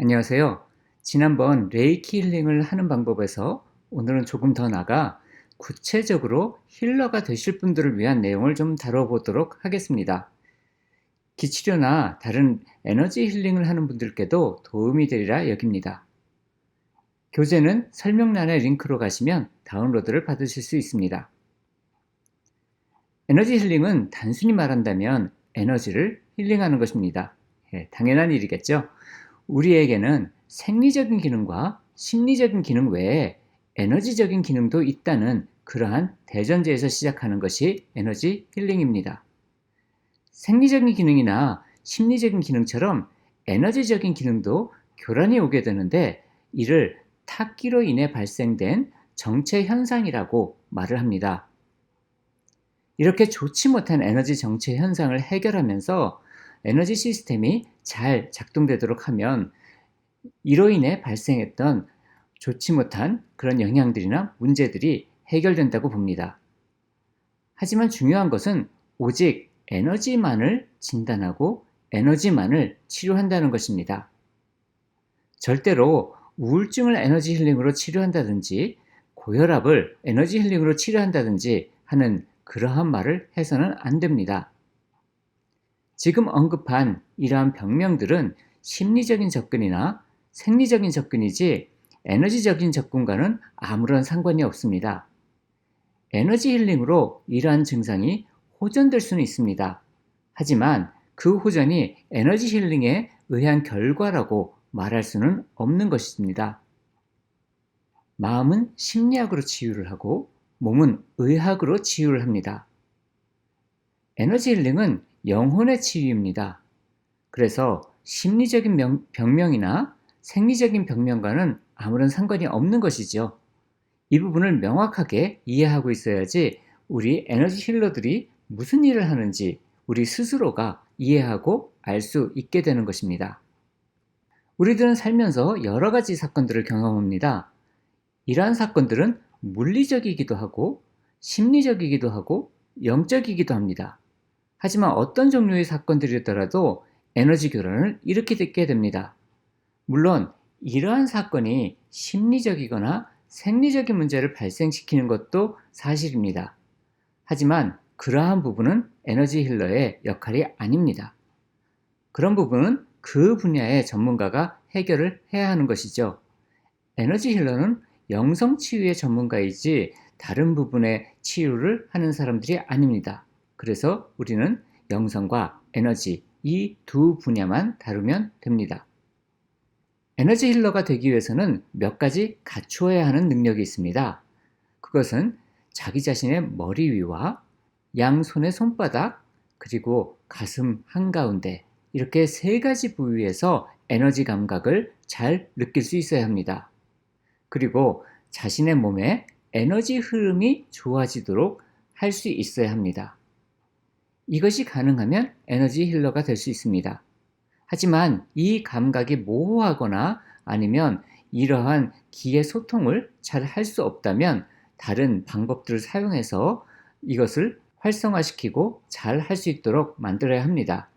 안녕하세요. 지난번 레이키 힐링을 하는 방법에서 오늘은 조금 더 나아가 구체적으로 힐러가 되실 분들을 위한 내용을 좀 다뤄보도록 하겠습니다. 기치료나 다른 에너지 힐링을 하는 분들께도 도움이 되리라 여깁니다. 교재는 설명란의 링크로 가시면 다운로드를 받으실 수 있습니다. 에너지 힐링은 단순히 말한다면 에너지를 힐링하는 것입니다. 당연한 일이겠죠. 우리에게는 생리적인 기능과 심리적인 기능 외에 에너지적인 기능도 있다는 그러한 대전제에서 시작하는 것이 에너지 힐링입니다. 생리적인 기능이나 심리적인 기능처럼 에너지적인 기능도 교란이 오게 되는데 이를 탁기로 인해 발생된 정체 현상이라고 말을 합니다. 이렇게 좋지 못한 에너지 정체 현상을 해결하면서 에너지 시스템이 잘 작동되도록 하면 이로 인해 발생했던 좋지 못한 그런 영향들이나 문제들이 해결된다고 봅니다. 하지만 중요한 것은 오직 에너지만을 진단하고 에너지만을 치료한다는 것입니다. 절대로 우울증을 에너지 힐링으로 치료한다든지 고혈압을 에너지 힐링으로 치료한다든지 하는 그러한 말을 해서는 안 됩니다. 지금 언급한 이러한 병명들은 심리적인 접근이나 생리적인 접근이지 에너지적인 접근과는 아무런 상관이 없습니다. 에너지 힐링으로 이러한 증상이 호전될 수는 있습니다. 하지만 그 호전이 에너지 힐링에 의한 결과라고 말할 수는 없는 것입니다. 마음은 심리학으로 치유를 하고 몸은 의학으로 치유를 합니다. 에너지 힐링은 영혼의 치유입니다. 그래서 심리적인 병명이나 생리적인 병명과는 아무런 상관이 없는 것이죠. 이 부분을 명확하게 이해하고 있어야지 우리 에너지 힐러들이 무슨 일을 하는지 우리 스스로가 이해하고 알 수 있게 되는 것입니다. 우리들은 살면서 여러 가지 사건들을 경험합니다. 이러한 사건들은 물리적이기도 하고 심리적이기도 하고 영적이기도 합니다. 하지만 어떤 종류의 사건들이더라도 에너지 교란을 일으키게 됩니다. 물론 이러한 사건이 심리적이거나 생리적인 문제를 발생시키는 것도 사실입니다. 하지만 그러한 부분은 에너지 힐러의 역할이 아닙니다. 그런 부분은 그 분야의 전문가가 해결을 해야 하는 것이죠. 에너지 힐러는 영성 치유의 전문가이지 다른 부분의 치유를 하는 사람들이 아닙니다. 그래서 우리는 영성과 에너지 이 두 분야만 다루면 됩니다. 에너지 힐러가 되기 위해서는 몇 가지 갖추어야 하는 능력이 있습니다. 그것은 자기 자신의 머리 위와 양손의 손바닥 그리고 가슴 한가운데 이렇게 세 가지 부위에서 에너지 감각을 잘 느낄 수 있어야 합니다. 그리고 자신의 몸에 에너지 흐름이 좋아지도록 할 수 있어야 합니다. 이것이 가능하면 에너지 힐러가 될 수 있습니다. 하지만 이 감각이 모호하거나 아니면 이러한 기의 소통을 잘 할 수 없다면 다른 방법들을 사용해서 이것을 활성화시키고 잘 할 수 있도록 만들어야 합니다.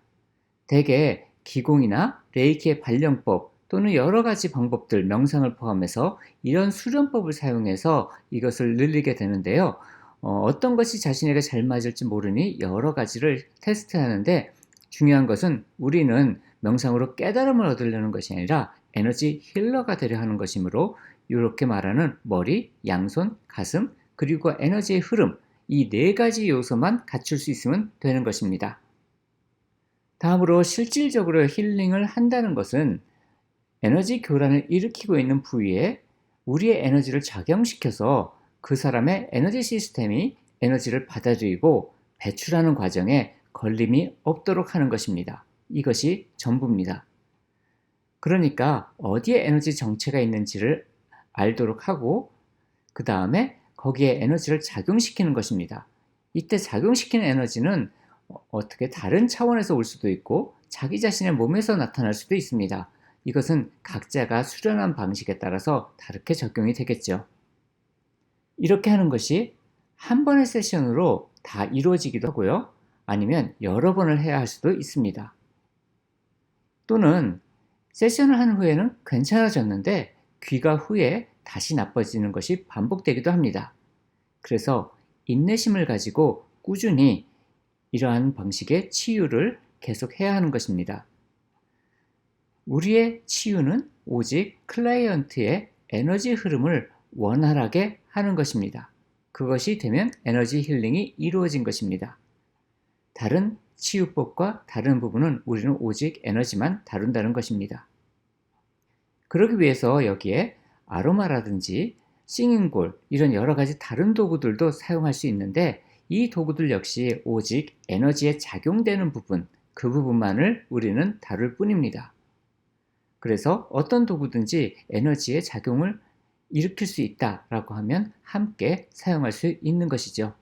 대개 기공이나 레이키의 발령법 또는 여러 가지 방법들, 명상을 포함해서 이런 수련법을 사용해서 이것을 늘리게 되는데요. 어떤 것이 자신에게 잘 맞을지 모르니 여러 가지를 테스트하는데 중요한 것은 우리는 명상으로 깨달음을 얻으려는 것이 아니라 에너지 힐러가 되려 하는 것이므로 이렇게 말하는 머리, 양손, 가슴, 그리고 에너지의 흐름 이 네 가지 요소만 갖출 수 있으면 되는 것입니다. 다음으로 실질적으로 힐링을 한다는 것은 에너지 교란을 일으키고 있는 부위에 우리의 에너지를 작용시켜서 그 사람의 에너지 시스템이 에너지를 받아들이고 배출하는 과정에 걸림이 없도록 하는 것입니다. 이것이 전부입니다. 그러니까 어디에 에너지 정체가 있는지를 알도록 하고 그 다음에 거기에 에너지를 작용시키는 것입니다. 이때 작용시키는 에너지는 어떻게 다른 차원에서 올 수도 있고 자기 자신의 몸에서 나타날 수도 있습니다. 이것은 각자가 수련한 방식에 따라서 다르게 적용이 되겠죠. 이렇게 하는 것이 한 번의 세션으로 다 이루어지기도 하고요. 아니면 여러 번을 해야 할 수도 있습니다. 또는 세션을 한 후에는 괜찮아졌는데 귀가 후에 다시 나빠지는 것이 반복되기도 합니다. 그래서 인내심을 가지고 꾸준히 이러한 방식의 치유를 계속해야 하는 것입니다. 우리의 치유는 오직 클라이언트의 에너지 흐름을 원활하게 하는 것입니다. 그것이 되면 에너지 힐링이 이루어진 것입니다. 다른 치유법과 다른 부분은 우리는 오직 에너지만 다룬다는 것입니다. 그러기 위해서 여기에 아로마라든지 싱잉볼 이런 여러 가지 다른 도구들도 사용할 수 있는데 이 도구들 역시 오직 에너지에 작용되는 부분, 그 부분만을 우리는 다룰 뿐입니다. 그래서 어떤 도구든지 에너지의 작용을 일으킬 수 있다라고 하면 함께 사용할 수 있는 것이죠.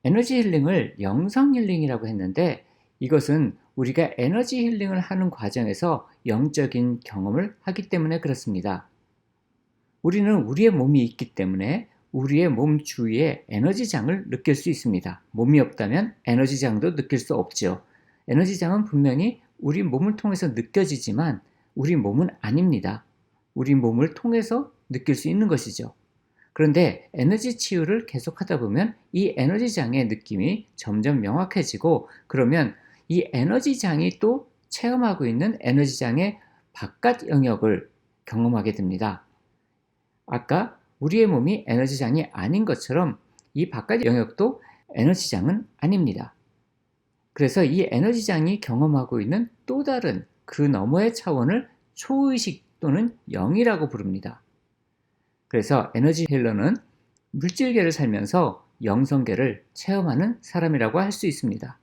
에너지 힐링을 영성 힐링이라고 했는데 이것은 우리가 에너지 힐링을 하는 과정에서 영적인 경험을 하기 때문에 그렇습니다. 우리는 우리의 몸이 있기 때문에 우리의 몸 주위에 에너지장을 느낄 수 있습니다. 몸이 없다면 에너지장도 느낄 수 없죠. 에너지장은 분명히 우리 몸을 통해서 느껴지지만 우리 몸은 아닙니다. 우리 몸을 통해서 느낄 수 있는 것이죠. 그런데 에너지 치유를 계속하다 보면 이 에너지장의 느낌이 점점 명확해지고 그러면 이 에너지장이 또 체험하고 있는 에너지장의 바깥 영역을 경험하게 됩니다. 아까 우리의 몸이 에너지장이 아닌 것처럼 이 바깥 영역도 에너지장은 아닙니다. 그래서 이 에너지장이 경험하고 있는 또 다른 그 너머의 차원을 초의식 또는 영이라고 부릅니다. 그래서 에너지 힐러는 물질계를 살면서 영성계를 체험하는 사람이라고 할 수 있습니다.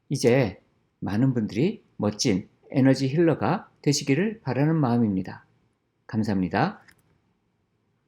이제 많은 분들이 멋진 에너지 힐러가 되시기를 바라는 마음입니다. 감사합니다.